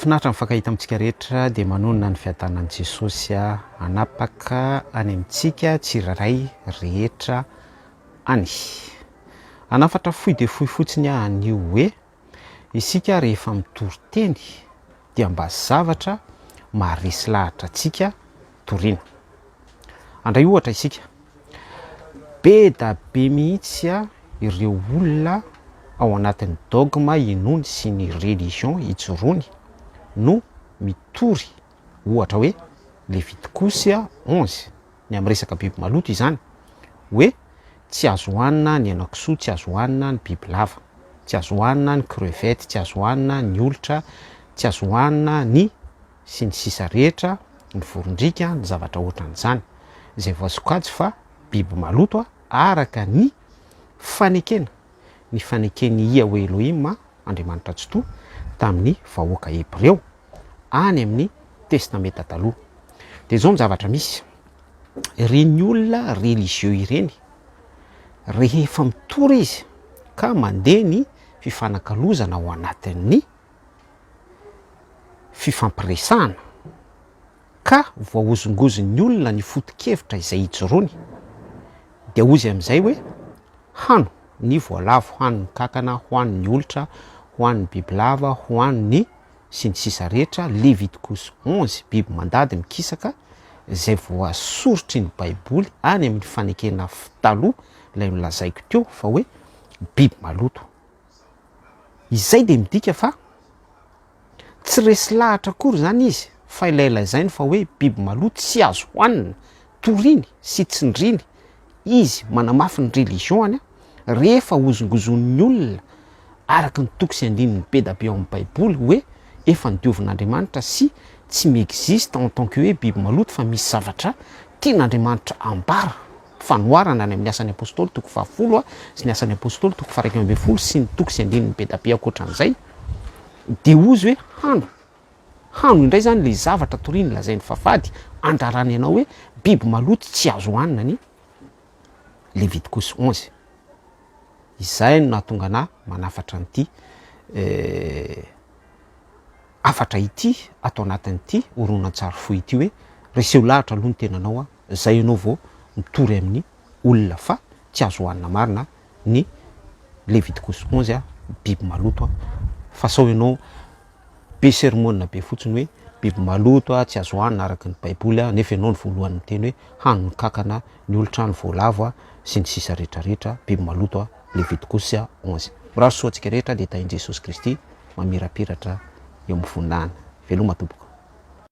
Mahafinaritra mifakahita amintsika rehetra dia manonona ny fiadanan'i Jesosy hanapaka any amintsika tsiraray rehetra any. Hanafatra fohy dia fohy fotsiny an'io hoe isika rehefa mitory teny dia mba zavatra maharesy lahatra antsika toriana. Andray ohatra isika, be da be mihitsy ireo olona ao anatin'ny dogma inony sy ny religion ijoroany no mitory ohatra hoe Levitikosy 11 ny amin'ny resaka biby maloto izany hoe tsy azo hohanina ny henan-kisoa, tsy azo hohanina ny biby lava, tsy azo hohanina ny crevette, tsy azo hohanina ny olitra, tsy azo hohanina ny sy ny sisa rehetra, ny vorondrika, ny zavatra ohatran'izany, izay voasokajy fa biby maloto araka ny fanekena, ny fanekeny hoe Elohim Andriamanitra Tsotoa tamin'ny vahoaka Hebreo any amin'ny testamenta taloha. Dia izao ny zavatra misy, ireny olona religieux ireny rehefa mitory izy ka mandeha ny fifanakalozana ao anatin'ny fifampiresahana ka voahozongozon'ny olona ny foto-kevitra izay ijoroany dia ozy amin'izay hoe hano ny voalavo, hohan'ny kankana, hohan'ny olitra, hohan'ny bibilava, hohan'ny sy ny sisa rehetra. Levitikosy 11 biby mandady mikisaka izay voasorotry ny baiboly any amin'ny fanekena taloha ilay milazaiko teo fa hoe biby maloto. Izay dia midika fa tsy resy lahatra akory zany izy fa ilay lazainy fa hoe biby maloto sy azo hohanina, toriany sy tsindriny. Izy manamafy ny religion rehefa hozongozon'ny olona araka ny toko sy andininy be da be ao amin'ny baiboly hoe efa nidiovin'Andriamanitra sy tsy miexiste en tant que hoe biby maloto fa misy zavatra tian'Andriamanitra ambara fanoharana any amin'ny asan'ny apôstôly toko 10 sy ny asan'ny apôstôly toko 1:12 sy ny toko sy andininy be da be akoatran'izay dia ozy hoe hano indray zany le zavatra toriany lazainy fafady andrarany ianao hoe biby maloto tsy azo hohanina ny Levitikosy 11. Izay no nahatonga ana manafatra an'ity afatra ity atao anatin'ity horonan-tsary fohy ity hoe reseho lahatra aloha ny tenanao zay ianao vao mitory amin'ny olona fa tsy azo hohanina marina ny Levitikosy 11 biby maloto fa sao ianao be sermona be fotsiny hoe biby maloto tsy azo hohanina araka ny baiboly nefa ianao ny voalohany miteny hoe hano ny kankana, ny olitra, ny voalavo sy ny sisa rehetrarehetra biby maloto Levitikosy 11. Miraso soa antsika rehetra dia tahin' Jesosy Kristy mamirapiratra eo amin'ny voninahiny. Veloma tompoko.